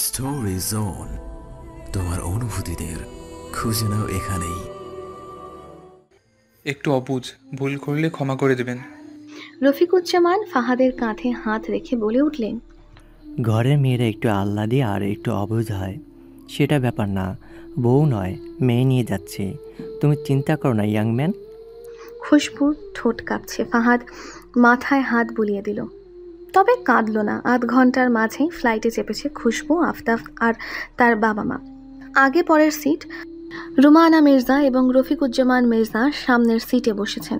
Story zone, তোমার অনুভূতিদের খুঁজে নাও এখানেই। একটু অবুঝ, ভুল করলে ক্ষমা করে দেবেন। রফিকুজ্জামান ফাহাদের কাঁধে হাত রেখে বলে উঠলেন, ঘরের মেয়েরা একটু আহ্লাদি আর একটু অবুঝ হয়, সেটা ব্যাপার না। বউ নয়, মেয়ে নিয়ে যাচ্ছে। তুমি চিন্তা করো না ইয়াং ম্যান। খুশবুর ঠোঁট কাঁপছে। ফাহাদ মাথায় হাত বুলিয়ে দিল, তবে কাঁদল না। আধ ঘন্টার মাঝেই ফ্লাইটে চেপেছে খুশবু, আফতাব আর তার বাবা মা। আগে পরের সিট। রুমানা মির্জা এবং রফিকুজ্জামান মির্জা সামনের সিটে বসেছেন,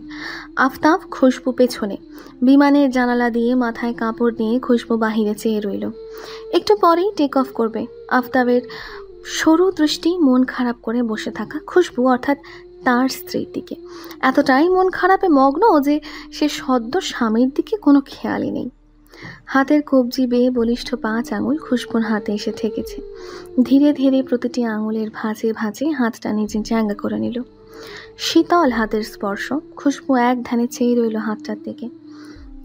আফতাব খুশবু পেছনে। বিমানের জানালা দিয়ে মাথায় কাপড় নিয়ে খুশবু বাহিরে চেয়ে রইল। একটু পরেই টেক অফ করবে। আফতাবের সরু দৃষ্টি মন খারাপ করে বসে থাকা খুশবু অর্থাৎ তার স্ত্রীর দিকে। এতটাই মন খারাপে মগ্ন যে সে সদ্য স্বামীর দিকে কোনো খেয়ালই নেই। হাতের কবজি বেয়ে বলিষ্ঠ 5 আঙুল খুশবুর হাতে এসে ঠেকেছে। ধীরে ধীরে প্রতিটি আঙুলের ভাঁজে ভাঁজে হাতটা নিজে জায়গা করে নিল। শীতল হাতের স্পর্শ। খুশবু এক ধ্যানে চেয়ে রইল হাতটার দিকে।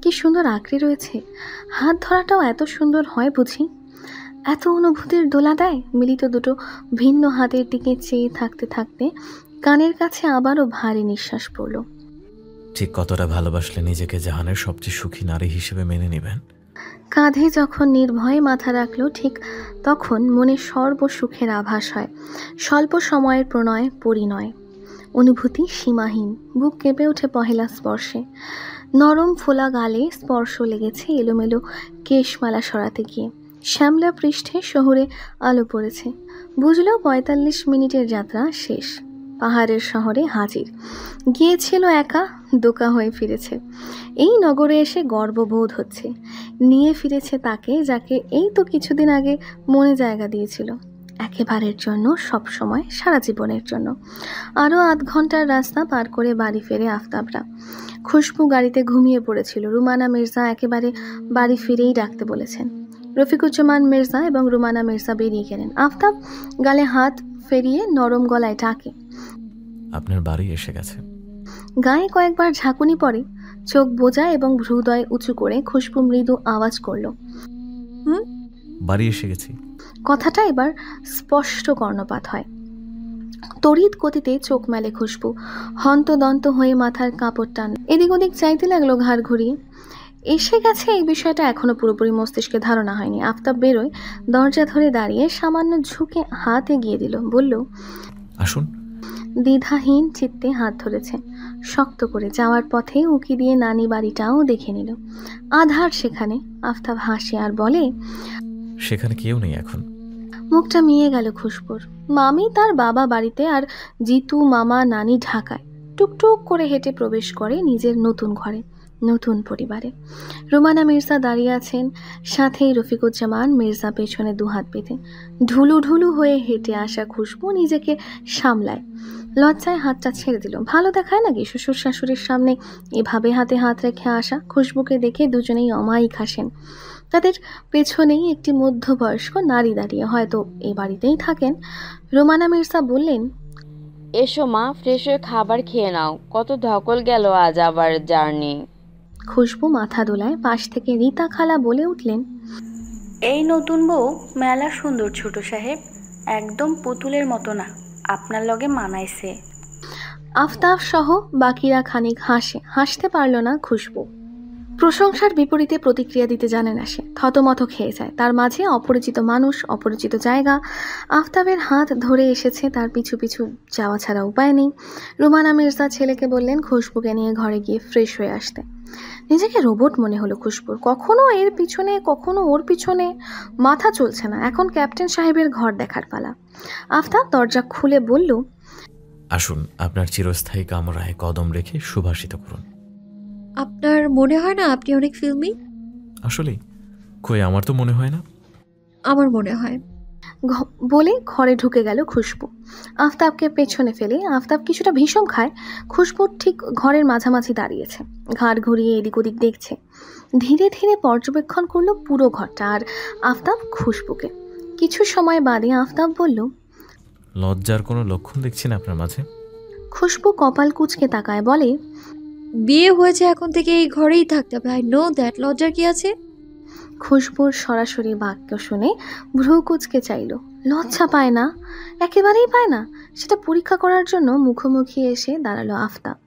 কি সুন্দর আঁকড়ে রয়েছে। হাত ধরাটাও এত সুন্দর হয় বুঝি? এত অনুভূতির দোলা দেয়। মিলিত দুটো ভিন্ন হাতের দিকে চেয়ে থাকতে থাকতে কানের কাছে আবারও ভারী নিঃশ্বাস পড়ল। ঠিক কতটা ভালোবাসলে নিজেকে জাহানের সবচেয়ে সুখী নারী হিসেবে মেনে নেবেন? কাঁধে যখন নির্ভয়ে মাথা রাখলো, ঠিক তখন মনে সর্বসুখের আভাস হয়। স্বল্প সময়ের প্রণয় পরিণয়, অনুভূতি সীমাহীন। বুক কেঁপে ওঠে পহেলা স্পর্শে। নরম ফোলা গালে স্পর্শ লেগেছে এলোমেলো কেশমালা সরাতে গিয়ে। শ্যামলা পৃষ্ঠে শহরে আলো পড়েছে। বুঝলো 45 মিনিটের যাত্রা শেষ। পাহাড়ের শহরে হাজির। গিয়েছিল একা, দোকা হয়ে ফিরেছে। এই নগরে এসে গর্ববোধ হচ্ছে। নিয়ে ফিরেছে তাকে যাকে এই তো কিছুদিন আগে মনে জায়গা দিয়েছিল, একেবারের জন্য, সব সময়, সারা জীবনের জন্য। আরও আধ ঘন্টার রাস্তা পার করে বাড়ি ফেরে আফতাবরা। খুশবু গাড়িতে ঘুমিয়ে পড়েছিল। রুমানা মির্জা একেবারে বাড়ি ফিরেই ডাকতে বলেছেন। রফিকুজ্জামান মির্জা এবং রুমানা মির্জা বেরিয়ে গেলেন। আফতাব গালে হাত ফেরিয়ে নরম গলায় ডাকে, আপনার বাড়ি এসে গেছে। গায়ে কয়েকবার ঝাঁকুনি পড়ে। চোখ বোঝা এবং ভ্রুদয় উঁচু করে খুশবু মৃদু আওয়াজ করল, বাড়ি এসে গেছি। কথাটা এবার স্পষ্ট কর্ণপাত হয়। তড়িৎ গতিতে চোখ মেলে খুশবু। হন্তদন্ত হয়ে মাথার কাপড় টান এদিক ওদিক চাইতে লাগলো ঘাড় ঘুরিয়ে। এসে গেছে এই বিষয়টা এখনো পুরোপুরি মস্তিষ্কে ধারণা হয়নি। আফতাব বেরোয়, দরজা ধরে দাঁড়িয়ে সামান্য ঝুঁকে হাত এগিয়ে দিল, বলল, আসুন। দ্বিধাহীন চিত্তে হাত ধরেছে শক্ত করে। যাওয়ার পথে উকি দিয়ে নানি বাড়িটাও দেখে নিল। আধার সেখানে। আফতাব হাসে আর বলে, সেখানে কেউ নেই এখন। মুখটা মিয়ে গেল খুশবুর। মামি তার বাবা বাড়িতে আর জিতু মামা নানি ঢাকায়। টুকটুক করে হেঁটে প্রবেশ করে নিজের নতুন ঘরে, নতুন পরিবারে। রুমানা মির্জা দাঁড়িয়ে আছেন, সাথেই রফিকুজ্জামান মির্জা পেছনে দুহাত বেঁধে। ঢুলু ঢুলু হয়ে হেঁটে আসা খুশবু নিজেকে সামলায়। লজ্জায় হাতটা ছেড়ে দিল। ভালো দেখায় নাকি শ্বশুর শাশুড়ির সামনে এভাবে হাতে হাত রেখে আসা? খুশবুকে দেখে দুজনেই অমায়িক হাসেন। তাদের পেছনেই একটি মধ্যবয়স্ক নারী দাঁড়িয়ে, হয়তো এ বাড়িতেই থাকেন। রোমানা মির্জা বললেন, এসো মা, ফ্রেশ হয়ে খাবার খেয়ে নাও। কত ধকল গেল আজ আবার জার্নি। খুশবু মাথা দোলায়। পাশ থেকে রীতা খালা বলে উঠলেন, এই নতুন বউ মেলা সুন্দর ছোট সাহেব, একদম পুতুলের মতো না, আপনার লগে মানাইছে। আফতাব সহ বাকিরা খানিক হাসে। হাসতে পারল না খুশবু। প্রশংসার বিপরীতে প্রতিক্রিয়া দিতে জানে না সে। থতমত খেয়ে যায়। তার মাঝে অপরিচিত মানুষ, অপরিচিত জায়গা। আফতাবের হাত ধরে এসেছে, তার পিছু পিছু যাওয়া ছাড়া উপায় নেই। রুমানা মির্জা ছেলেকে বললেন খুশবুকে নিয়ে ঘরে গিয়ে ফ্রেশ হয়ে আসতে। নিজেকে রোবট মনে হলো খুশবুর। কখনো এর পিছনে, কখনো ওর পিছনে। মাথা চলছে না। এখন ক্যাপ্টেন সাহেবের ঘর দেখার পালা। আফতাব দরজা খুলে বলল, আসুন, আপনার চিরস্থায়ী কামরায় কদম রেখে সুভাষিত করুন। আপনার মনে হয় না আপনি অনেক ফিল্মি? আসলেই? কই, আমার তো মনে হয় না। আমার মনে হয়। বলে ঘরে ঢুকে গেল খুশবু। আফতাবকে পেছনে ফেলে। আফতাব কিছুটা ভীষণ খায়। খুশবু ঠিক ঘরের মাঝামাঝি দাঁড়িয়েছে, ঘাড় ঘুরিয়ে এদিক ওদিক দেখছে। ধীরে ধীরে পর্যবেক্ষণ করলো পুরো ঘরটা। আর আফতাব খুশবুকে। কিছু সময় বাদে আফতাব বলল, লজ্জার কোনো লক্ষণ দেখছি না আপনার মাঝে। খুশবু কপাল কুঁচকে তাকায়, বলে, বিয়ে হয়েছে, এখন থেকে এই ঘরেই থাকতে হবে। I know that. লজ্জার কি আছে? খুশবুর সরাসরি বাক্য শুনে ভ্রু কুঁচকে চাইল। লজ্জা পায় না, একেবারেই পায় না। সেটা পরীক্ষা করার জন্য মুখোমুখি এসে দাঁড়ালো আফতাব।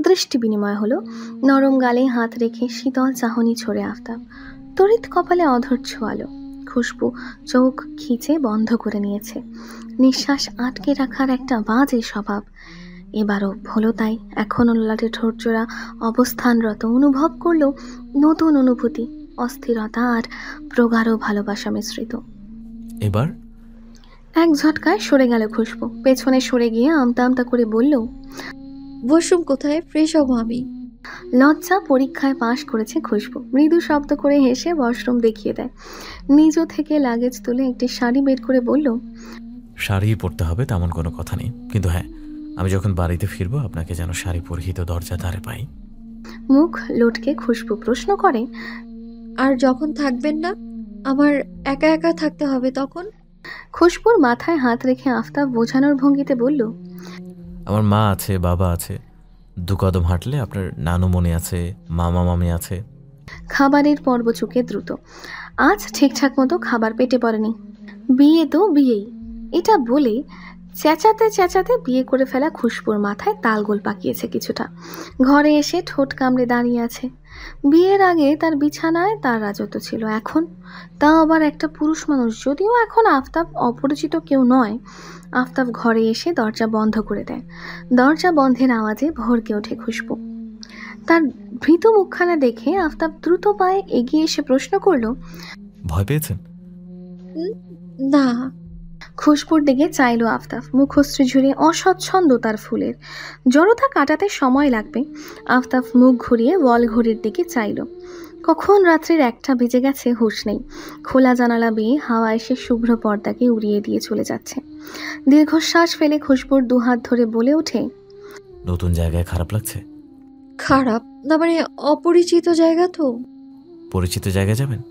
দৃষ্টি বিনিময় হলো। নরম গালে হাত রেখে শীতল চাহনি ছড়ে আফতাব। তড়িৎ কপালে অধর ছোঁয়ালো। খুশবু চোখ খিচে বন্ধ করে নিয়েছে। নিঃশ্বাস আটকে রাখার একটা বাজে স্বভাব। এবারও হলো তাই। এখনও ললাটে ঠোঁটজোড়া অবস্থানরত। অনুভব করলো নতুন অনুভূতি, অস্থিরতা আর প্রগাঢ় ভালোবাসা মিশ্রিত। এবার এক ঝটকায় সরে গেল খুশবু। পেছনে সরে গিয়ে আমতা আমতা করে বলল, ওয়াশরুম কোথায়? ফ্রেশ হবো আমি। লজ্জা পরীক্ষায় পাশ করেছে খুশবু। মৃদু শব্দ করে হেসে ওয়াশরুম দেখিয়ে দেয়। নিজ থেকে লাগেজ তুলে একটি শাড়ি বের করে বলল, শাড়ি পরতে হবে তেমন কোনো কথা নেই, কিন্তু হ্যাঁ, আমি যখন বাড়িতে ফিরবো আপনাকে যেন শাড়ি পরিহিত দরজা ধারে পাই। মুখ লটকে খুশবু প্রশ্ন করে, আর যখন থাকবেন না, আমার একা একা থাকতে হবে তখন? খুশবুর মাথায় হাত রেখে আফতাব বোঝানোর ভঙ্গিতে বলল, আমার মা আছে, বাবা আছে, 2 কদম হাঁটলে আপনার নানুমণি আছে, মামা মামি আছে। খাবারের পর্ব চুকে দ্রুত। আজ ঠিকঠাক মতো খাবার পেটে পড়েনি। বিয়ে তো বিয়েই, এটা বলে চেঁচাতে চেঁচাতে বিয়ে করে ফেলা খুশবুর মাথায় তালগোল পাকিয়েছে কিছুটা। ঘরে এসে ঠোঁট কামড়ে দাঁড়িয়ে আছে। বিয়ের আগে তার বিছানায় তার রাজত্ব ছিল, এখন তাও আবার একটা পুরুষ মানুষ। যদিও এখন আফতাব অপরিচিত কেউ নয়। আফতাব ঘরে এসে দরজা বন্ধ করে দেয়। দরজা বন্ধের আওয়াজে ভরকে ওঠে খুশবু। তার ভীত মুখখানা দেখে আফতাব দ্রুত পায়ে এগিয়ে এসে প্রশ্ন করল, ভয় পেয়েছেন? না। খুশবুর দিকে চাইল আফতাব। মুখশ্রী ঝুড়ে অস্বচ্ছন্দ তার ফুলের। জড়তা কাটাতে সময় লাগবে। আফতাব মুখ ঘুরিয়ে ওয়াল ঘড়ির দিকে চাইল। কখন রাত্রির 1টা বেজে গেছে হুঁশ নেই। খোলা জানালা বেয়ে হাওয়া এসে শুভ্র পর্দাকে উড়িয়ে দিয়ে চলে যাচ্ছে। দীর্ঘশ্বাস ফেলে খুশবুর 2 হাত ধরে বলে ওঠে, নতুন জায়গায় খারাপ লাগছে? খারাপ না মানে অপরিচিত জায়গা তো। পরিচিত জায়গায় যাবেন?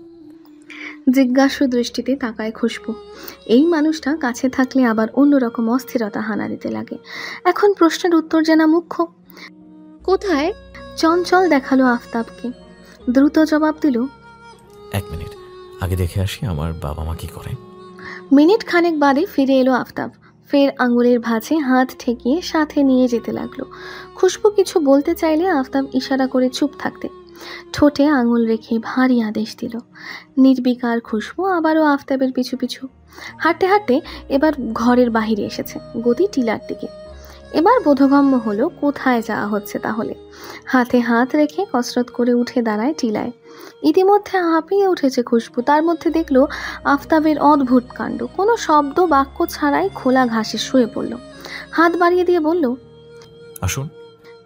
জিজ্ঞাসু দৃষ্টিতে তাকায় খুশবু। এই মানুষটা কাছে থাকলে আবার অন্যরকম অস্থিরতা হানা দিতে লাগে। এখন প্রশ্নের উত্তর জানা মুখ্য। কোথায়? চঞ্চল দেখালো আফতাবকে। দ্রুত জবাব দিল, 1 মিনিট, আগে দেখে আসি আমার বাবা মা কি করে। মিনিট খানেক বাদে ফিরে এলো আফতাব। ফের আঙুলের ভাঁজে হাত ঠেকিয়ে সাথে নিয়ে যেতে লাগলো। খুশবু কিছু বলতে চাইলে আফতাব ইশারা করে চুপ থাকতে। ঠোঁটে আঙুল রেখে ভারী আদেশ দিল। নির্বিকার খুশবু আবারও আফতাবের পিছু পিছু হাঁটতে হাঁটতে এবার ঘরের বাহিরে এসেছে, গতি টিলার দিকে। এবার বোধগম্য হলো কোথায় যাওয়া হচ্ছে তাহলে। হাতে হাত রেখে কসরত করে উঠে দাঁড়ায় টিলায়। ইতিমধ্যে হাঁপিয়ে উঠেছে খুশবু। তার মধ্যে দেখলো আফতাবের অদ্ভুত কাণ্ড। কোনো শব্দ বাক্য ছাড়াই খোলা ঘাসে শুয়ে পড়ল। হাত বাড়িয়ে দিয়ে বলল, আসুন।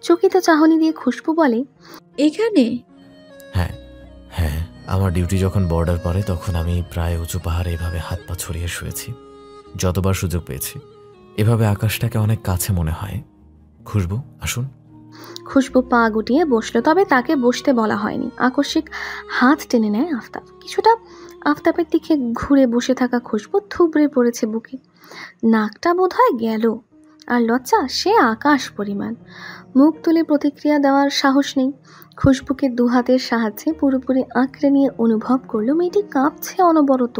চকিত চাহনি দিয়ে খুশবু বলে, এখানে? হ্যাঁ হ্যাঁ, আমার ডিউটি যখন বর্ডার পড়ে তখন আমি প্রায় উঁচু পাহাড়ে এভাবে হাত পা ছড়িয়ে শুয়েছি, যতবার সুযোগ পেয়েছি। এভাবে আকাশটাকে অনেক কাছে মনে হয়। খুশবু, আসুন। খুশবু পা গুটিয়ে বসলো, তবে তাকে বসতে বলা হয়নি। আকস্মিক হাত টেনে নেয় আফতাব। কিছুটা আফতাবের দিকে ঘুরে বসে থাকা খুশবু থুবড়ে পড়েছে বুকে। নাকটা বোধহয় গেল, আর লজ্জা সে আকাশ পরিমাণ। মুখ তুলে প্রতিক্রিয়া দেওয়ার সাহস নেই। খুশবুকে 2 হাতের সাহায্যে পুরোপুরি আঁকড়ে নিয়ে অনুভব করলো মেয়েটি কাঁপছে অনবরত।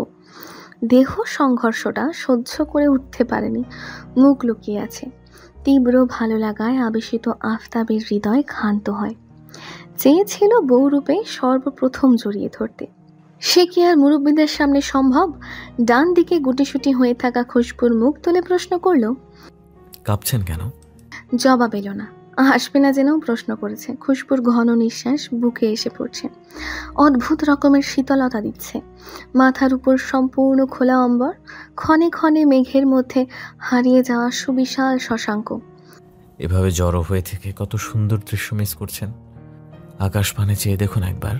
দেহ সংঘর্ষটা সহ্য করে উঠতে পারেনি, মুখ লুকিয়ে আছে। তীব্র ভালো লাগায় আবেশিত আফতাবের হৃদয় ক্ষান্ত হয়। চেয়েছিল বউরূপে সর্বপ্রথম জড়িয়ে ধরতে। সে কি আর মুরব্বীদের সামনে সম্ভব? ডান দিকে গুটিসুটি হয়ে থাকা খুশবুর মুখ তুলে প্রশ্ন করলো, কাঁপছেন কেন? জবাব এলো না। হাসবে না জেনেও প্রশ্ন করেছে। খুশবুর ঘন নিঃশ্বাস বুকে এসে পড়ছে, অদ্ভুত রকমের শীতলতা দিচ্ছে। মাথার উপর সম্পূর্ণ খোলা অম্বর, ক্ষণে ক্ষণে মেঘের মধ্যে হারিয়ে যাওয়া সুবিশাল শশাঙ্ক। এভাবে জড়ো হয়ে থেকে কত সুন্দর দৃশ্য মিস করছেন। আকাশ পানে চেয়ে দেখুন একবার।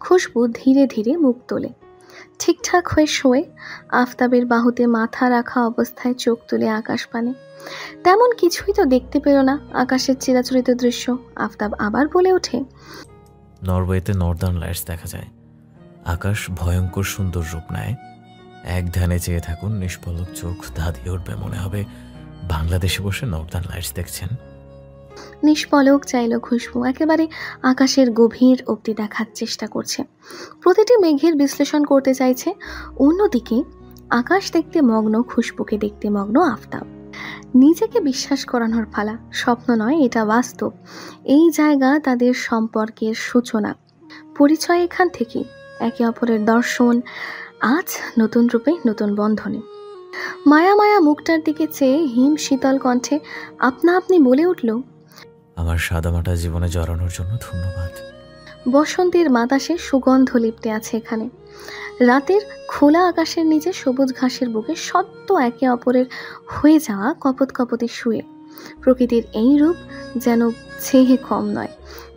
খুশবু ধীরে ধীরে মুখ তোলে, ঠিকঠাক হয়ে শোয়ে। আফতাবের বাহুতে মাথা রাখা অবস্থায় চোখ তুলে আকাশ পানে। তেমন কিছুই তো দেখতে পেল না আকাশের চিরাচরিত দৃশ্য। আফতাব আবার বলে ওঠে, নরওয়েতে নর্দার্ন লাইটস দেখা যায়। আকাশ ভয়ঙ্কর সুন্দর রূপ নেয়। এক ধ্যানে চেয়ে থাকুন, নিষ্পলক চোখ ধাঁধিয়ে উঠবে, মনে হবে বাংলাদেশে বসে নর্দার্ন লাইটস দেখছেন। নিষ্পলক চাইল খুশবু, একেবারে আকাশের গভীর অবধি দেখার চেষ্টা করছে, প্রতিটি মেঘের বিশ্লেষণ করতে চাইছে। অন্যদিকে আকাশ দেখতে মগ্ন, খুশবুকে দেখতে মগ্ন আফতাব। নিজেকে বিশ্বাস করানোর পালা, স্বপ্ন নয়, এটা বাস্তব। এই জায়গা তাদের সম্পর্কের সূচনা, পরিচয় এখান থেকে, একে অপরের দর্শন, আজ নতুন রূপে, নতুন বন্ধনে। মায়া মায়া মুখটার দিকে চেয়ে হিম শীতল কণ্ঠে আপনা আপনি বলে উঠল, আমার সাদামাটা জীবনে জড়ানোর জন্য ধন্যবাদ। বসন্তের বাতাসে সুগন্ধ লিপটে আছে এখানে। রাতের খোলা আকাশের নিচে সবুজ ঘাসের বুকে সত্য একে অপরের হয়ে যাওয়া কপত কপতে শুয়ে। প্রকৃতির এই রূপ যেন ছেহে কম নয়।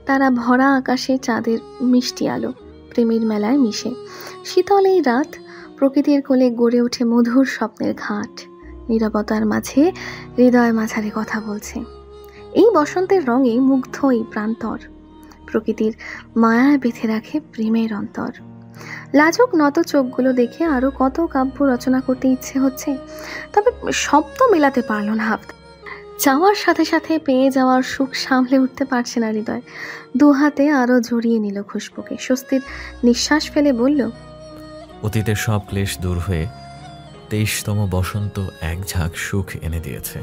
তারা ভরা আকাশে চাঁদের মিষ্টি আলো, প্রেমের মেলায় মিশে। শীতল এই রাত, প্রকৃতির কোলে গড়ে ওঠে মধুর স্বপ্নের ঘাট। নীরবতার মাঝে হৃদয় মাঝারে কথা বলছে। এই বসন্তের রঙে মুগ্ধ এই প্রান্তর, প্রকৃতির মায়ায় বেঁধে রাখে প্রেমের অন্তর। লাজুক নত চোখগুলো দেখে আরো কত কাব্য রচনা করতে ইচ্ছে হচ্ছে, তবে শব্দ মেলাতে পারল না আফতাব। চাওয়ার সাথে সাথে পেয়ে যাওয়ার সুখ সামলে উঠতে পারছে না হৃদয়। দুহাতে আরো জড়িয়ে নিল খুশবুকে, স্বস্তির নিঃশ্বাস ফেলে বলল, অতীতের সব ক্লেশ দূর হয়ে 23তম বসন্ত এক ঝাঁক সুখ এনে দিয়েছে।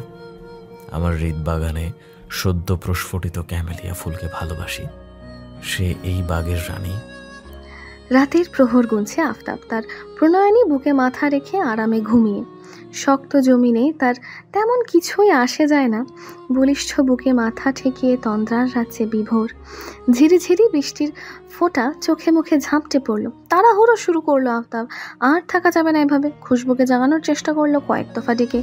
আমার হৃদবাগানে সদ্য প্রস্ফুটিত ক্যামেলিয়া ফুলকে ভালোবাসি, সে এই বাগের রানী। রাতের প্রহর গুনছে আফতাব, তার প্রণয়নী বুকে মাথা রেখে আরামে ঘুমিয়ে। শক্ত জমিনে তার তেমন কিছুই আসে যায় না, বলিষ্ঠ বুকে মাথা ঠেকিয়ে তন্দ্রার রাজ্যে বিভোর। ঝিরিঝিরি বৃষ্টির ফোঁটা চোখে মুখে ঝাঁপটে পড়ল। তাড়াহুড়ো শুরু করলো আফতাব, আর থাকা যাবে না এভাবে। খুশবুকে জাগানোর চেষ্টা করলো কয়েক দফা ডেকে।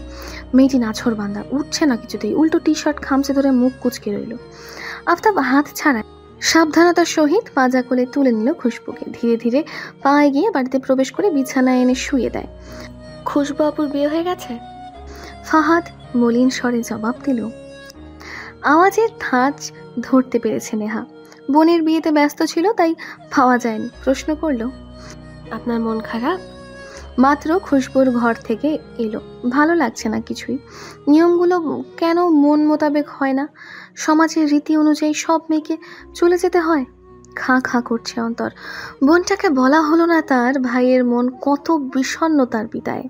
মেয়েটি নাছর বান্দা, উঠছে না কিছুতেই, উল্টো টি শার্ট খামচে ধরে মুখ কুচকে রইল। আফতাব হাত ছাড়ায় সাবধানতার সহিত পাজা কোলে তুলে নিল খুশবুকে। ধীরে ধীরে পা এগিয়ে বাড়িতে প্রবেশ করে বিছানায় এনে শুয়ে দেয়। খুশবু আপুর বিয়ে হয়ে গেছে? ফাহাদ মলিন স্বরে জবাব দিল। আওয়াজের ধাঁচ ধরতে পেরেছে নেহা। বোনের বিয়েতে ব্যস্ত ছিল, তাই পাওয়া যায়নি। প্রশ্ন করলো, আপনার মন খারাপ? মাত্র খুশবুর ঘর থেকে এলো, ভালো লাগছে না কিছুই। নিয়মগুলো কেন মন মোতাবেক হয় না? সমাজের রীতি অনুযায়ী সব মেয়েকে চলে যেতে হয়। খাঁ খাঁ করছে অন্তর। বোনটাকে বলা হলো না তার ভাইয়ের মন কত বিষণ্ণ তার বিদায়।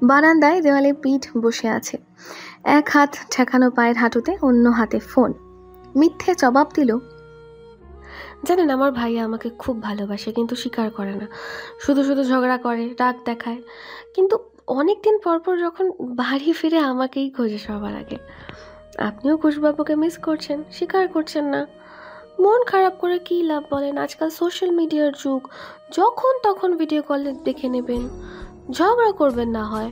বারান্দায় দেওয়ালে পিঠ বসে আছে, এক হাত ঠেকানো পায়ের হাঁটুতে, অন্য হাতে ফোন। মিথ্যে জবাব দিল, জানেন আমার ভাইয়া আমাকে খুব ভালোবাসে, কিন্তু স্বীকার করে না। শুধু শুধু ঝগড়া করে, রাগ দেখায়, কিন্তু অনেক দিন পর পর যখন বাড়ি ফিরে আমাকেই খোঁজে সবার আগে। আপনিও খুশবাবুকে মিস করছেন, স্বীকার করছেন না। মন খারাপ করে কী লাভ বলেন? আজকাল সোশ্যাল মিডিয়ার যুগ, যখন তখন ভিডিও কলে দেখে নেবেন, ঝগড়া করবেন না হয়।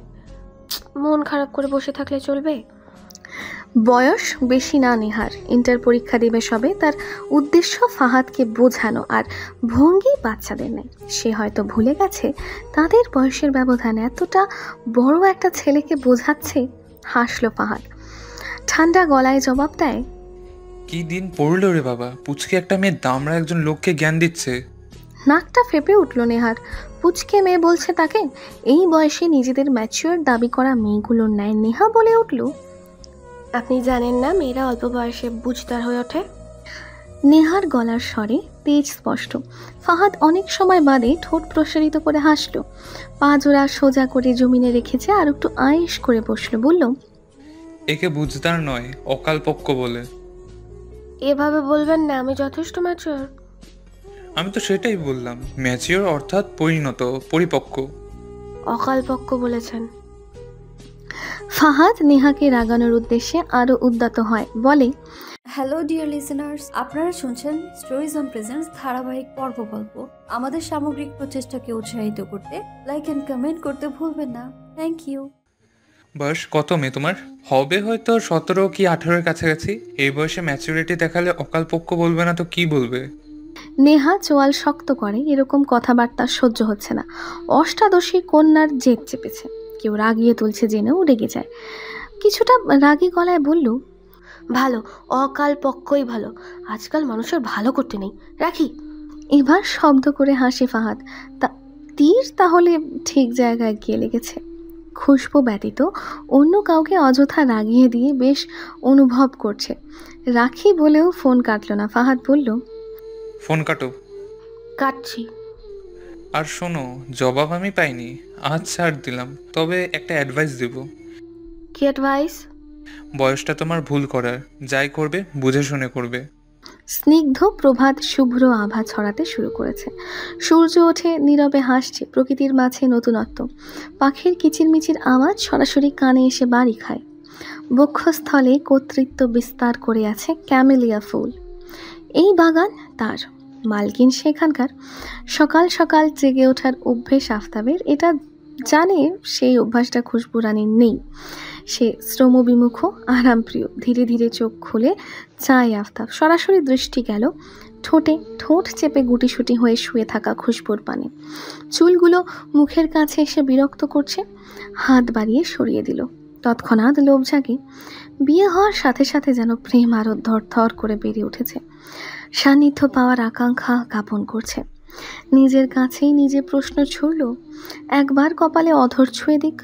মন খারাপ করে বসে থাকলে চলবে? বয়স বেশি না নেহার, ইন্টার পরীক্ষা দেবে সবে। তার উদ্দেশ্য ফাহাদকে বোঝানো, আর ভঙ্গি বাচ্চাদের নেই। সে হয়তো ভুলে গেছে তাদের বয়সের ব্যবধান এতটা বড় একটা ছেলেকে বোঝাচ্ছে। হাসলো ফাহাদ, ঠান্ডা গলায় জবাব দেয়, কি দিন পড়লো রে বাবা, পুচকে একটা মেয়ে দামড়া একজন লোককে জ্ঞান দিচ্ছে। নাকটা ফেপে উঠল নেহার। পুচকে মেয়ে বলছে তাকে? এই বয়সে নিজেদের ম্যাচিওর দাবি করা মেয়েগুলোর ন্যায় নেহা বলে উঠল, আপনি জানেন না মেয়েরা অল্প বয়সে বুঝদার হয়ে ওঠে? নেহার গলার স্বরে তেজ স্পষ্ট। ফাহাদ অনেক সময় বাদে ঠোঁট প্রসারিত করে হাসল, পা জোড়া সোজা করে জমিনে রেখেছে, আর একটু আয়েশ করে বসলো। বলল, একে বুঝদার নয়, অকালপক্ষ বলে। এভাবে বলবেন না, আমি যথেষ্ট ম্যাচিওর। আমি তো সেটাই বললাম, ম্যাচিওর অর্থাৎ পরিণত, পরিপক্ক। অকালপক্ষ বলেছেন। ফাহাদ নেহাকে রাগানোর উদ্দেশ্যে আরো উদ্যত হয়, বলে, হ্যালো ডিয়ার লিসেনার্স, আপনারা শুনছেন স্টোরিজ অন প্রেজেন্স ধারাবাহিক পর্ব গল্প। আমাদের সামগ্রিক প্রচেষ্টাকে উৎসাহিত করতে লাইক এন্ড কমেন্ট করতে ভুলবেন না। Thank you. বয়স কত মেয়ে তোমার? হবে হয়তো 17 কি 18-এর কাছাকাছি। এই বয়সে ম্যাচুরিটি দেখালে অকালপক্ষ বলবে না তো কি বলবে? নেহা চোয়াল শক্ত করে। এরকম কথাবার্তা সহ্য হচ্ছে না। অষ্টাদশী কন্যার জেদ চেপেছে, কেউ রাগিয়ে তুলছে জেনেও রেগে যায়। কিছুটা রাগী গলায় বলল, ভালো, অকাল পক্ষই ভালো। আজকাল মানুষের ভালো করতে নেই, রাখি। এবার শব্দ করে হাসে ফাহাদ। তীর তাহলে ঠিক জায়গায় গিয়ে লেগেছে। খুশবু ব্যতীত অন্য কাউকে অযথা রাগিয়ে দিয়ে বেশ অনুভব করছে। রাখি বলেও ফোন কাটলো না। ফাহাদ বলল, ফোন কাটো। কাটছি। আর শোনো, জবাব আমি পাইনি, আজ ছাড় দিলাম, তবে একটা অ্যাডভাইস দেব। কি অ্যাডভাইস? বয়সটা তোমার ভুল করার, যাই করবে বুঝে শুনে করবে। স্নিগ্ধ প্রভাত শুভ্র আভা ছড়াতে শুরু করেছে। সূর্য ওঠে, নীরবে হাসছে, প্রকৃতির মাঝে নতুনত্ব। পাখির কিচিরমিচির আওয়াজ সরাসরি কানে এসে বাড়ি খায়। বক্ষস্থলে কর্তৃত্ব বিস্তার করে আছে ক্যামেলিয়া ফুল। এই বাগান তার, মালকিন সেখানকার। সকাল সকাল জেগে ওঠার অভ্যেস আফতাবের, এটা জানে সেই অভ্যাসটা খুশবু রানীর নেই। সে শ্রমবিমুখ, আরামপ্রিয়। ধীরে ধীরে চোখ খুলে চায় আফতাব। সরাসরি দৃষ্টি গেল ঠোঁটে, ঠোঁট চেপে গুটিসুটি হয়ে শুয়ে থাকা খুশবুর পানে। চুলগুলো মুখের কাছে এসে বিরক্ত করছে। হাত বাড়িয়ে সরিয়ে দিল। তৎক্ষণাৎ লোভ জাগে। বিয়ে হওয়ার সাথে সাথে যেন প্রেম আরো ধর করে বেড়ে উঠেছে। সান্নিধ্য পাওয়ার আকাঙ্ক্ষা জ্ঞাপন করছে। নিজের কাছেই নিজে প্রশ্ন ছুড়ল, একবার কপালে অধর ছুঁয়ে দিক।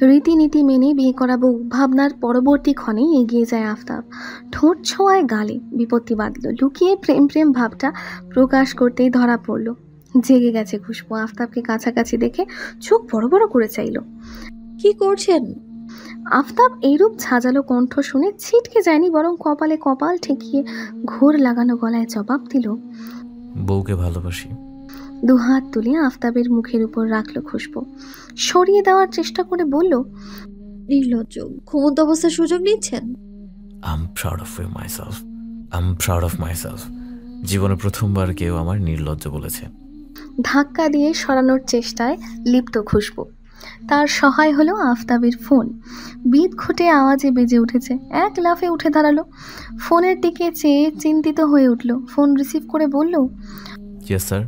রীতিনীতি মেনে বিয়ে করাবো ভাবনার পরবর্তী ক্ষণেই এগিয়ে যায় আফতাব। ঠোঁট ছোঁয়ায় গালে বিপত্তি বাঁধল। লুকিয়ে প্রেম প্রেম ভাবটা প্রকাশ করতেই ধরা পড়ল। জেগে গেছে খুশবু। আফতাবকে কাছাকাছি দেখে চোখ বড় বড় করে চাইল। কি করছেন? আফতাব এইরূপ ঝাঁঝালো কণ্ঠ শুনে ছিটকে যায়নি, বরং কপালে কপাল ঠেকিয়ে ঘোর লাগানো গলায় জবাব দিল, বউকে ভালোবাসি। দুহাত তুলে আফতাবের মুখের উপর রাখলো খুশবু। সরিয়ে দেওয়ার চেষ্টা করে বলল, নির্লজ্জ, ঘুমন্ত অবস্থার সুযোগ নিচ্ছেন। I'm proud of myself. I'm proud of myself. জীবনে প্রথমবার কেউ আমার নির্লজ্জ বলেছে। ধাক্কা দিয়ে সরানোর চেষ্টায় লিপ্ত খুশবু। তার সহায় হলো আফতাবের ফোন। বিদ খুঁটে আওয়াজে বেজে উঠেছে। এক লাফে উঠে দাঁড়ালো। ফোনের দিকে চেয়ে চিন্তিত হয়ে উঠল। ফোন রিসিভ করে বলল, ইয়েস স্যার।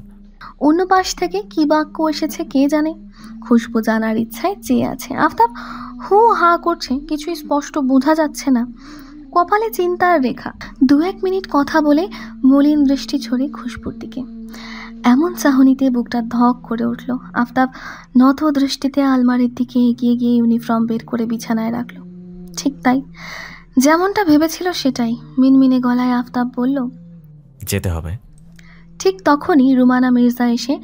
অন্য পাশ থেকে কি বাক্য এসেছে কে জানে। খুশবু জানার ইচ্ছায় চেয়ে আছে। আফতাব হু হা করছে, কিছুই স্পষ্ট বোঝা যাচ্ছে না। কপালে চিন্তার রেখা। 2-1 মিনিট কথা বলে মলিন দৃষ্টি ছড়ে খুশবুর দিকে। এমন চাহনিতে বুকটা ধক করে উঠল। আফতাব নত দৃষ্টিতে আলমারির দিকে এগিয়ে গিয়ে ইউনিফর্ম বের করে বিছানায় রাখল। ঠিক তাই, যেমনটা ভেবেছিল সেটাই। মিনমিনে গলায় আফতাব বলল, যেতে হবে। ঠিক তখনই রুমানা মির্জা এসে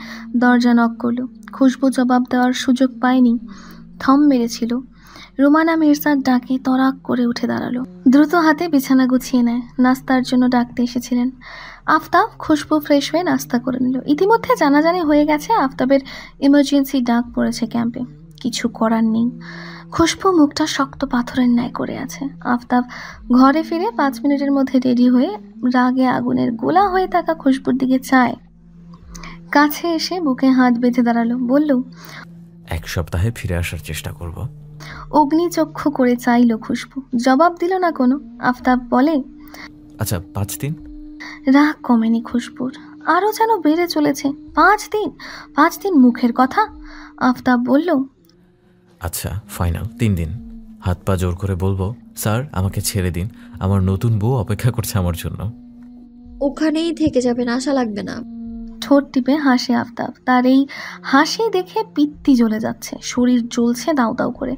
দরজা নক করল। খুশবু জবাব দেওয়ার সুযোগ পায়নি, থম মেরেছিল। রুমানা মির্জার ডাকে তরাক করে উঠে দাঁড়ালো। দ্রুত হাতে বিছানা গুছিয়ে নেয়। নাস্তার জন্য ডাকতে এসেছিলেন। আফতাব খুশবু ফ্রেশ হয়ে নাস্তা করে নিল। ইতিমধ্যে জানাজানি হয়ে গেছে আফতাবের ইমার্জেন্সি ডাক পড়েছে ক্যাম্পে। কিছু করার নেই। খুশবু মুখটা শক্ত পাথরের ন্যায় করে আছে। আফতাব ঘরে ফিরে 5 মিনিটের মধ্যে রেডি হয়ে রাগে আগুনের গোলা হয়ে থাকা খুশবুর দিকে চায়। কাছে এসে বুকে হাত বেঁধে দাঁড়ালো। বলল, 1 সপ্তাহে ফিরে আসার চেষ্টা করব। অগ্নিচক্ষু করে চাইল খুশবু। জবাব দিল না কোনো। আফতাব বলে, আচ্ছা 5 দিন। রাগ কমেনি খুশবুর, আরও যেন বেড়ে চলেছে। 5 দিন? 5 দিন মুখের কথা। আফতাব বলল, আচ্ছা ফাইনাল 3 দিন। হাত পা জোর করে বলবো, স্যার আমাকে ছেড়ে দিন, আমার নতুন বউ অপেক্ষা করছে আমার জন্য। ওখানেই থেকে যাবেন, আশা লাগবে না। ঠোঁট টিপে হাসে আফতাব। তার এই হাসি দেখে পিত্তি জ্বলে যাচ্ছে, শরীর জ্বলছে দাউ দাউ করে।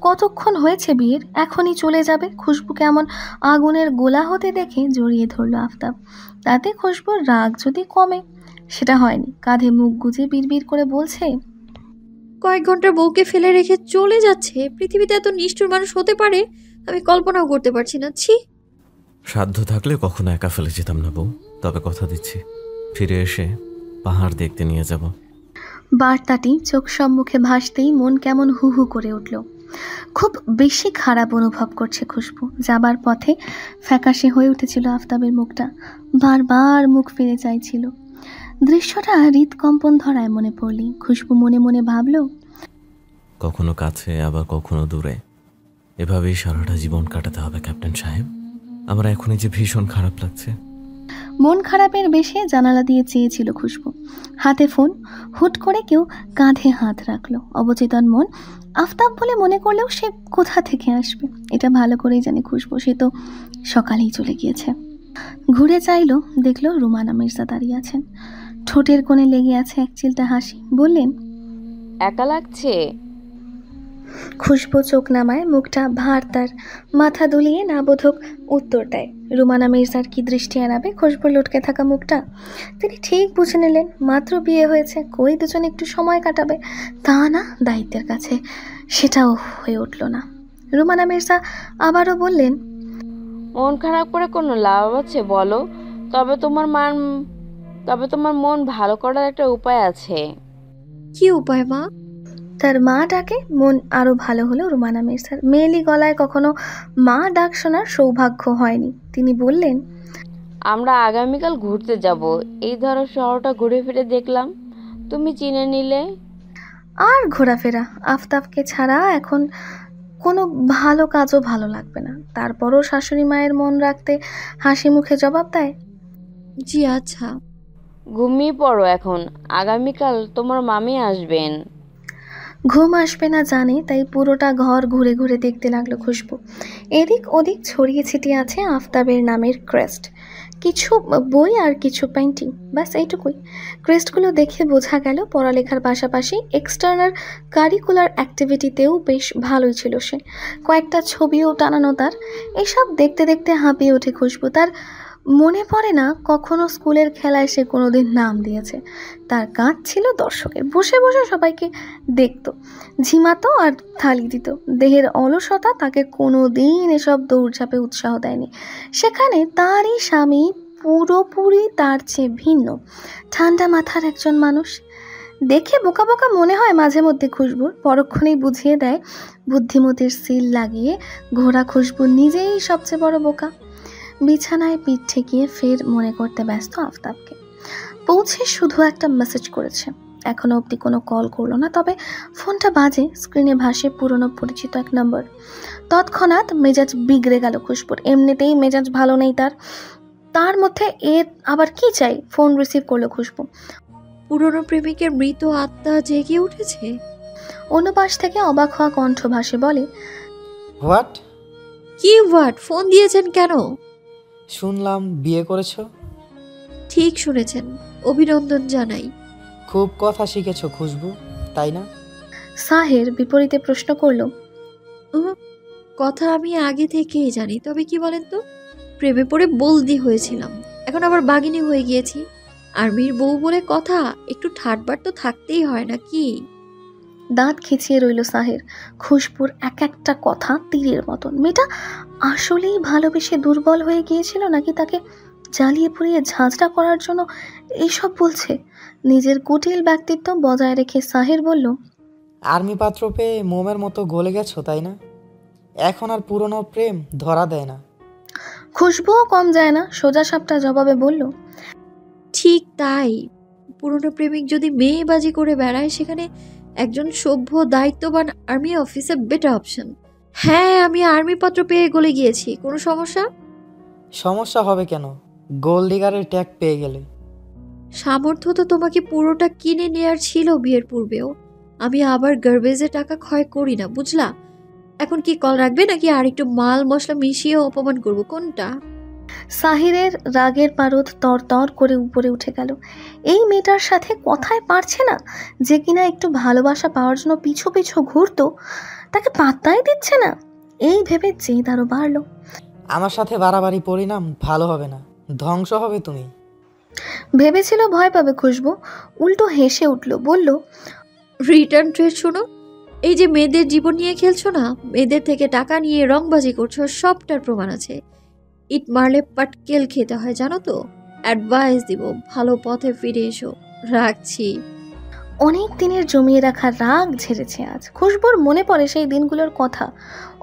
কতক্ষণ হয়েছে বিয়ের, এখনই চলে যাবে? খুশবুকে এমন আগুনের গোলা হতে দেখে জড়িয়ে ধরল আফতাব। তাতে খুশবুর রাগ যদি কমে, সেটা হয়নি। কাঁধে মুখ গুজে বিড়বিড় করে বলছে, কয়েক ঘন্টার বউকে ফেলে রেখে চলে যাচ্ছে। পৃথিবীতে এত নিষ্ঠুর মানুষ হতে পারে আমি কল্পনাও করতে পারছি না। ছি। সাধ্য থাকলে কখনো একা ফেলে যেতাম না বউ, তবে কথা দিচ্ছি ফিরে এসে পাহাড় দেখতে নিয়ে যাব। বার্তাটি চোখ সম্মুখে ভাসতেই মন কেমন হু হু করে উঠল। খুব বেশি খারাপ অনুভব করছে খুশবু। যাবার পথে ফ্যাকাশে হয়ে উঠেছিল আফতাবের মুখটা। বারবার মুখ ফিরে চাইছিল। দৃশ্যটা হৃদকম্পন ধরায় মনে পড়লি। খুশবু মনে মনে ভাবল, কখনো কাছে আবার কখনো দূরে, এভাবেই সারাটা জীবন কাটাতে হবে ক্যাপ্টেন সাহেব। আমার এখনই যে ভীষণ খারাপ লাগছে। মন খারাপের বেশে জানালা দিয়ে চেয়েছিল খুশবু। হাতে ফোন। হুট করে কেউ কাঁধে হাত রাখলো। অবচেতন মন আফতাব বলে মনে করলেও সে কোথা থেকে আসবে এটা ভালো করেই জানে খুশবু। সে তো সকালেই চলে গিয়েছে। ঘুরে চাইলো, দেখলো রুমানা মির্জা দাঁড়িয়ে আছেন। ঠোঁটের কোণে লেগে আছে এক চিলটা হাসি। বললেন, একা লাগছে? খুশবু চোখ নামায়, মুখটা ভার, তার মাথা দুলিয়ে নাবোধক উত্তর দেয়। রুমানা মির্জার কি দৃষ্টি এড়াবে খুশবুর লটকে থাকা মুখটা? তিনি ঠিক বুঝে নিলেন মাত্র বিয়ে হয়েছে, কই দুজন একটু সময় কাটাবে, তা না দায়িত্বের কাছে সেটাও হয়ে উঠল না। রুমানা মির্জা আবারও বললেন, মন খারাপ করে কোনো লাভ আছে বলো? তবে তোমার মন ভালো করার একটা উপায় আছে। কি উপায় মা? তার মা ডাকে মন আরো ভালো হলো রুমানা মির্জার। মেয়েলি গলায় কখনো মা ডাক শোনার সৌভাগ্য হয়নি। তিনি বললেন, আমরা আগামীকাল ঘুরতে যাব। এই ধরো শহরটা ঘুরে ফিরে দেখলাম, তুমি চিনে নিলে। আর ঘোরাফেরা আফতাবকে ছাড়া এখন কোনো ভালো কাজও ভালো লাগবে না। তারপরও শাশুড়ি মায়ের মন রাখতে হাসি মুখে জবাব দেয়, জি আচ্ছা। ঘুমিয়ে পড়ো এখন, আগামীকাল তোমার মামি আসবেন। ঘুম আসবে না জানে, তাই পুরোটা ঘর ঘুরে ঘুরে দেখতে লাগলো খুশবু। এদিক ওদিক ছড়িয়ে ছিটিয়ে আছে আফতাবের নামের ক্রেস্ট, কিছু বই আর কিছু পেন্টিং, ব্যাস এইটুকুই। ক্রেস্টগুলো দেখে বোঝা গেল পড়ালেখার পাশাপাশি এক্সটার্নাল কারিকুলার অ্যাক্টিভিটিতেও বেশ ভালোই ছিল সে। কয়েকটা ছবিও টানানো তার। এসব দেখতে দেখতে হাঁপিয়ে ওঠে খুশবু। তার মনে পড়ে না কখনো স্কুলের খেলায় সে কোনোদিন নাম দিয়েছে। তার কাজ ছিল দর্শকের, বসে বসে সবাইকে দেখতো, ঝিমাতো আর থালি দিত। দেহের অলসতা তাকে কোনো দিন এসব দৌড়ঝাঁপে উৎসাহ দেয়নি। সেখানে তারই স্বামী পুরোপুরি তার চেয়ে ভিন্ন, ঠান্ডা মাথার একজন মানুষ। দেখে বোকা বোকা মনে হয় মাঝে মধ্যে খুশবুর, পরক্ষণেই বুঝিয়ে দেয় বুদ্ধিমতির সিল লাগিয়ে ঘোড়া খুশবু নিজেই সবচেয়ে বড় বোকা। বিছানায় পিঠ ঠেকিয়ে ফের মনে করতে ব্যস্ত আফতাবকে। পৌঁছে শুধু একটা মেসেজ করেছে, এখনো অবধি কোনো কল করলো না। তবে ফোনটা বাজে, স্ক্রিনে ভাসে পুরনো পরিচিত এক নম্বর। তৎক্ষণাৎ মেজাজ বিগড়ে গেল খুশবুর। এমনিতেই মেজাজ ভালো নেই তার মধ্যে এর আবার কি চাই? ফোন রিসিভ করলো খুশবু। পুরনো প্রেমিকের মৃত আত্মা জেগে উঠেছে। অন্য পাশ থেকে অবাক হওয়া কণ্ঠ ভাসে, বলে, হোয়াট? কি হোয়াট? ফোন দিয়েছেন কেন? শুনলাম বিয়ে করেছো। ঠিক শুনেছেন, অভিনন্দন জানাই। খুব কথা শিখেছো খুশবু, তাই না? সাহের বিপরীতে প্রশ্ন করলো, কথা আমি আগে থেকেই জানি, তবে কি বলেন তো, প্রেমে পড়ে বলদি হয়েছিলাম, এখন আবার বাগিনী হয়ে গিয়েছি। আর্মির বউ বলে কথা, একটু ঠাটবার তো থাকতেই হয় না কি? দাঁত খিচিয়ে রইল সাহের। খুশবুর এক একটা কথা তীরের মতন। মেয়েটা আসলেই ভালোবেসে দুর্বল হয়ে গিয়েছিল, নাকি তাকে জ্বালিয়ে পুড়িয়ে ঝাঁঝরা করার জন্য এইসব বলছে? নিজের কুটিল ব্যক্তিত্ব বজায় রেখে সাহের বলল, আর্মি পাত্র পেয়ে মোমের মতো গলে গেছো, তাই না? এখন আর পুরনো প্রেম ধরা দেয় না। খুশবুও কম যায় না, সোজা সাপটা জবাবে বলল, ঠিক তাই। পুরনো প্রেমিক যদি মেয়েবাজি করে বেড়ায়, সেখানে একজন সভ্য দায়িত্ববান আর্মি অফিসার বেটার অপশন। হ্যাঁ, আমি আর্মি পত্র পেয়ে গলে গিয়েছি। কোনো সমস্যা? সমস্যা হবে কেন, গোল্ড ডিগারের ট্যাগ পেয়ে গেলে। সামর্থ্য তো তোমাকে পুরোটা কিনে নেয়ার ছিল বিয়ের পূর্বেও। আমি আবার গার্বেজে টাকা ক্ষয় করি না, বুঝলা? এখন কি কল রাখবে, নাকি আর একটু মাল মশলা মিশিয়ে অপমান করব? কোনটা? সাহিরের রাগের পারদ তর তর করে উপরে উঠে গেল। এই মেয়েটার সাথে কথায় পারছে না, যে কিনা একটু ভালোবাসা পাওয়ার জন্য পিছু পিছু ঘুরতো, তাকে পাত্তাই দিচ্ছে না। এই ভেবে জেদ আরো বাড়লো। আমার সাথে বাড়াবাড়ি পরিণাম ভালো হবে না, ধ্বংস হবে তুমি। ভেবেছিল ভয় পাবে খুশবু, উল্টো হেসে উঠল, বলল, রিটার্ন ট্রেড শোনো। এই যে মেয়েদের জীবন নিয়ে খেলছো না, মেয়েদের থেকে টাকা নিয়ে রংবাজি করছো, সবটার প্রমাণ আছে। ইট মারলে পাটকেল খেতে হয়, জানো তো? অ্যাডভাইস দিব, ভালো পথে ফিরে এসো। রাখছি। অনেক দিনের জমিয়ে রাখা রাগ ঝেড়েছে আজ। খুশবুর মনে পড়ে সেই দিনগুলোর কথা।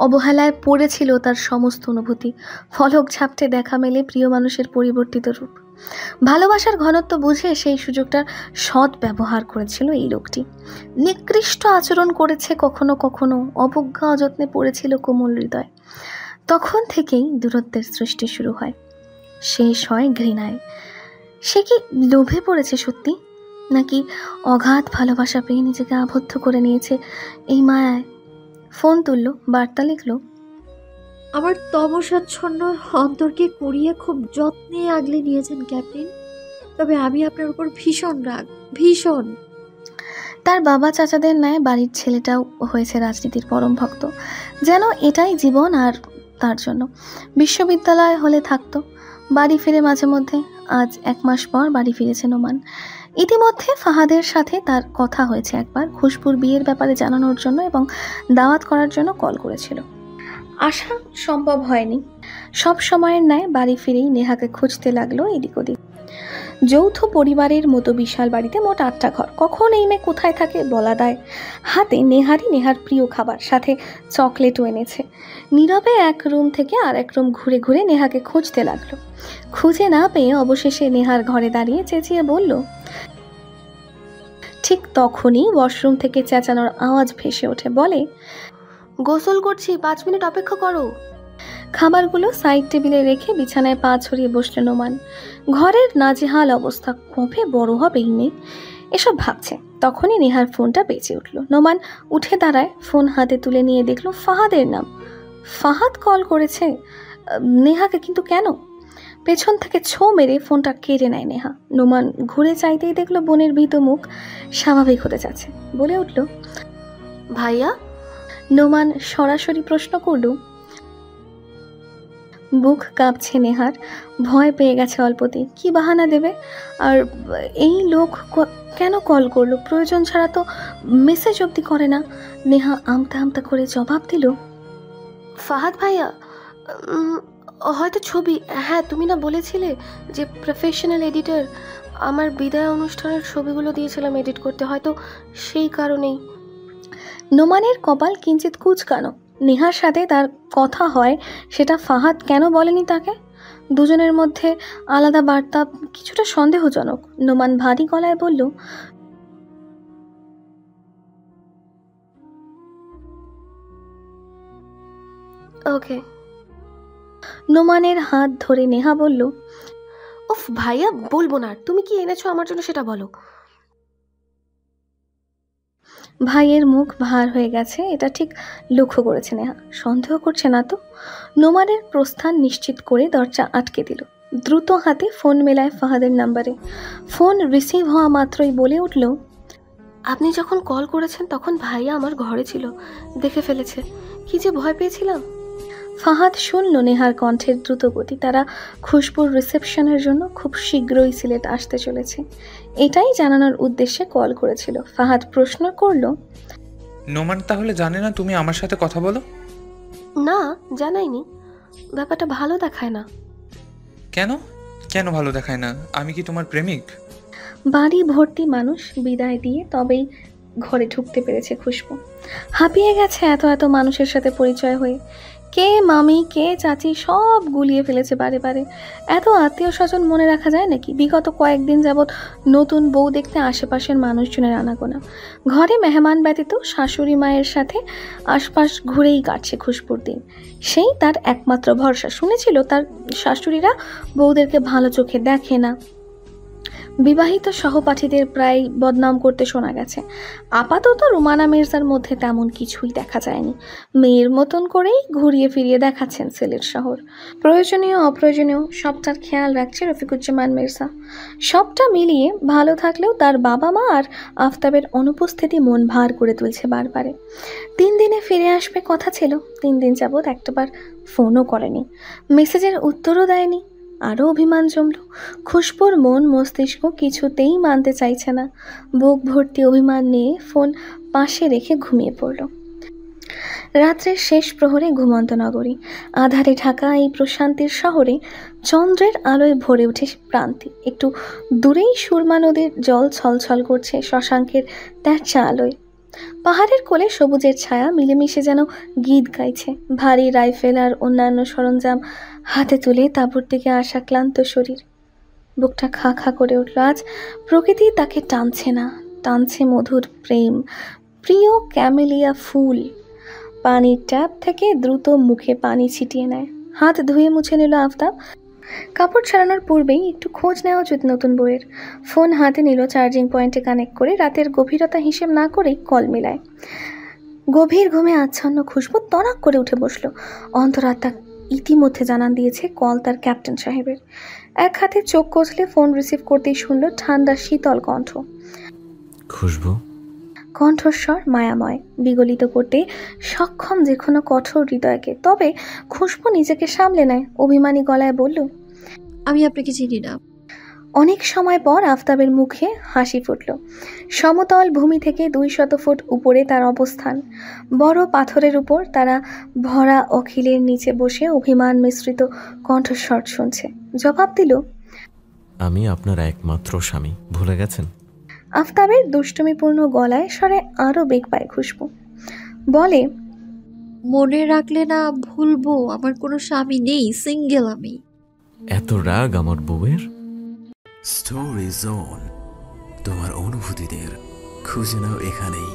অবহেলায় পড়েছিল তার সমস্ত অনুভূতি। ফলক ঝাপটে দেখা মেলে প্রিয় মানুষের পরিবর্তিত রূপ। ভালোবাসার ঘনত্ব বুঝে সেই সুযোগটার সৎ ব্যবহার করেছিল এই লোকটি। নিকৃষ্ট আচরণ করেছে কখনো কখনো, অবজ্ঞা অযত্নে পড়েছিল কোমল হৃদয়। তখন থেকেই দূরত্বের সৃষ্টি শুরু হয়, শেষ হয় ঘৃণায়। সে কি লোভে পড়েছে সত্যি, নাকি অগাধ ভালোবাসা পেয়ে নিজেকে আবদ্ধ করে নিয়েছে এই মায়ায়? ফোন তুলল, বার্তা লিখল, আমার তমসাচ্ছন্ন অন্তরকে কুড়িয়ে খুব যত্নে আগলে নিয়েছেন ক্যাপ্টেন, তবে আমি আপনার উপর ভীষণ রাগ, ভীষণ। তার বাবা চাচাদের ন্যায় বাড়ির ছেলেটাও হয়েছে রাজনীতির পরম ভক্ত, যেন এটাই জীবন। আর তার জন্য বিশ্ববিদ্যালয় হলে থাকতো, বাড়ি ফিরে মাঝে মধ্যে। আজ 1 মাস পর বাড়ি ফিরেছে নোমান। ইতিমধ্যে ফাহাদের সাথে তার কথা হয়েছে একবার, খুশবুর বিয়ের ব্যাপারে জানানোর জন্য এবং দাওয়াত করার জন্য কল করেছিল। আসা সম্ভব হয়নি। সব সময়ের ন্যায় বাড়ি ফিরেই নেহাকে খুঁজতে লাগলো এদিক ওদিক। যৌথ পরিবারের মতো বিশাল বাড়িতে মোট 8টা ঘর। কখন এই মেয়ে কোথায় থাকে বলা দায়। হাতে নেহার প্রিয় খাবার, সাথে চকলেটও এনেছে। নীরবে এক রুম থেকে আর এক রুম ঘুরে ঘুরে নেহাকে খুঁজতে লাগলো। খুঁজে না পেয়ে অবশেষে নেহার ঘরে দাঁড়িয়ে চেঁচিয়ে বলল। ঠিক তখনই ওয়াশরুম থেকে চেঁচানোর আওয়াজ ভেসে ওঠে। বলে, গোসল করছি, 5 মিনিট অপেক্ষা করো। খাবারগুলো সাইড টেবিলে রেখে বিছানায় পা ছড়িয়ে বসল নোমান। ঘরের নাজেহাল অবস্থা, কবে বড় হবে এই মেয়ে, এসব ভাবছে। তখনই নেহার ফোনটা বেজে উঠল। নোমান উঠে দাঁড়ায়, ফোন হাতে তুলে নিয়ে দেখলো ফাহাদের নাম। ফাহাদ কল করেছে নেহাকে, কিন্তু কেন? পেছন থেকে ছো মেরে ফোনটা কেড়ে নেয় নেহা। নোমান ঘুরে চাইতেই দেখলো বোনের ভীত মুখ স্বাভাবিক হতে যাচ্ছে। বলে উঠল, ভাইয়া? নোমান সরাসরি প্রশ্ন করল। বুক কাঁপছে নেহার, ভয় পেয়ে গেছে অল্পতেই। কি বাহানা দেবে? আর এই লোক কেন কল করলো? প্রয়োজন ছাড়া তো মেসেজ অবধি করে না। নেহা আমতা আমতা করে জবাব দিল, ফাহাদ ভাইয়া, হয়তো ছবি। হ্যাঁ, তুমি না বলেছিলে যে প্রফেশনাল এডিটর, আমার বিদায় অনুষ্ঠানের ছবিগুলো দিয়েছিলাম এডিট করতে, হয়তো সেই কারণেই। নোমানের কপাল কিঞ্চিত কুঁচকানো। নেহার সাথে তার কথা হয়, সেটা ফাহাদ কেন বলেনি তাকে? দুজনের মধ্যে আলাদা বার্তা কিছুটা সন্দেহজনক। নোমান ভারী গলায় বলল, ওকে। নোমানের হাত ধরে নেহা বলল, উফ ভাইয়া, বলবো না। তুমি কি এনেছো আমার জন্য সেটা বলো। ভাইয়ের মুখ ভার হয়ে গেছে, এটা ঠিক লক্ষ্য করেছে নেহা। সন্দেহ করছে না তো? নোমানের প্রস্থান নিশ্চিত করে দরজা আটকে দিল। দ্রুত হাতে ফোন মেলায় ফাহাদের নাম্বারে। ফোন রিসিভ হওয়া মাত্রই বলে উঠল, আপনি যখন কল করেছেন তখন ভাইয়া আমার ঘরে ছিল, দেখে ফেলেছে। কি যে ভয় পেয়েছিলাম। ফাহাদ শুনল নেহার কণ্ঠের দ্রুত গতি। তারা খুশবুর রিসেপশনের জন্য খুব শীঘ্রই সিলেট আসতে চলেছে, এটাই জানানোর উদ্দেশ্যে কল করেছিল। ফাহাদ প্রশ্ন করল, নোমান তাহলে জানে না তুমি আমার সাথে কথা বলো? না, জানাইনি। ব্যাপারটা ভালো দেখায় না। কেন কেন ভালো দেখায় না? আমি কি তোমার প্রেমিক? বাড়ি ভর্তি মানুষ বিদায় দিয়ে তবেই ঘরে ঢুকতে পেরেছে খুশবু। হাঁপিয়ে গেছে এত এত মানুষের সাথে পরিচয় হয়ে। কে মামি, কে চাচি, সব গুলিয়ে ফেলেছে বারে বারে। এত আত্মীয় স্বজন মনে রাখা যায় নাকি? বিগত কয়েকদিন যাবৎ নতুন বউ দেখতে আশেপাশের মানুষজনের আনাগোনা। ঘরে মেহমান ব্যতীত শাশুড়ি মায়ের সাথে আশপাশ ঘুরেই কাটছে খুশবুর দিন। সেই তার একমাত্র ভরসা। শুনেছিল তার শাশুড়িরা বউদেরকে ভালো চোখে দেখে না, বিবাহিত সহপাঠীদের প্রায় বদনাম করতে শোনা গেছে। আপাতত রুমানা মির্জার মধ্যে তেমন কিছুই দেখা যায়নি। মেয়ের মতন করেই ঘুরিয়ে ফিরিয়ে দেখাচ্ছেন সিলেট শহর। প্রয়োজনীয় অপ্রয়োজনীয় সবটার খেয়াল রাখছে রফিকুজ্জামান মির্জা। সবটা মিলিয়ে ভালো থাকলেও তার বাবা মা আর আফতাবের অনুপস্থিতি মন ভার করে তুলছে বারবারে। 3 দিনে ফিরে আসবে কথা ছিল, 3 দিন যাবৎ একটাবার ফোনও করেনি, মেসেজের উত্তরও দেয়নি। আরও অভিমান জমল। খুশবুর মন মস্তিষ্ক কিছুতেই মানতে চাইছে না। বুক ভর্তি অভিমান নিয়ে ফোন পাশে রেখে ঘুমিয়ে পড়ল। রাত্রের শেষ প্রহরে ঘুমন্ত নগরী, আধারে ঢাকা এই প্রশান্তির শহরে চন্দ্রের আলোয় ভরে উঠে প্রান্তি। একটু দূরেই সুরমা নদীর জল ছলছল করছে শশাঙ্কের তেরচা আলোয়। পাহাড়ের কোলে সবুজের ছায়া মিলেমিশে যেন গীত গাইছে। ভারী রাইফেল আর অন্যান্য সরঞ্জাম হাতে তুলে তাঁবুর দিকে আসা ক্লান্ত শরীর। বুকটা খা খা করে উঠল। আজ প্রকৃতি তাকে টানছে না, টানছে মধুর প্রেম, প্রিয় ক্যামেলিয়া ফুল। পানির ট্যাপ থেকে দ্রুত মুখে পানি ছিটিয়ে নেয়। হাত ধুয়ে মুছে নিল আফতাব। কাপড় ছাড়ানোর পূর্বেই একটু খোঁজ নেওয়া উচিত নতুন বইয়ের। ফোন হাতে নিল, চার্জিং পয়েন্টে কানেক্ট করে রাতের গভীরতা হিসেব না করেই কল মিলায়। গভীর ঘুমে আচ্ছন্ন খুশবু তড়াক করে উঠে বসল। অন্তরাত্মা ইতিমধ্যে জানান দিয়েছে কল তার ক্যাপ্টেন সাহেবের। এক হাতে চোখ কচলে ফোন রিসিভ করতেই শুনল ঠান্ডা শীতল কণ্ঠ। খুশবু? কণ্ঠস্বর মায়াময়, বিগলিত করতে সক্ষম যে কোনো কঠোর হৃদয়কে। তবে খুশবু নিজেকে সামলে নেয়, অভিমানী গলায় বলল, আমি আপনাকে চিনি না। অনেক সময় পর আফতাবের মুখে হাসি ফুটল। সমতল ভূমি থেকে 200 ফুট উপরে তার অবস্থান। বড় পাথরের উপর তারা ভরা অখিলের নিচে বসে অভিমান মিশ্রিত কণ্ঠস্বর শুনছে। জবাব দিল, আমি আপনার একমাত্র স্বামী, ভুলে গেছেন? আফতাবের দুষ্টুমিপূর্ণ গলায় স্বরে আরো বেগ পায় খুশবু। বলে, মনে রাখলে না ভুলবো, আমার কোনো স্বামী নেই, সিঙ্গেল আমি। এত রাগ আমার বউয়ের? স্টোরি জোন, তোমার অনুভূতিদের খুঁজে নাও এখানেই।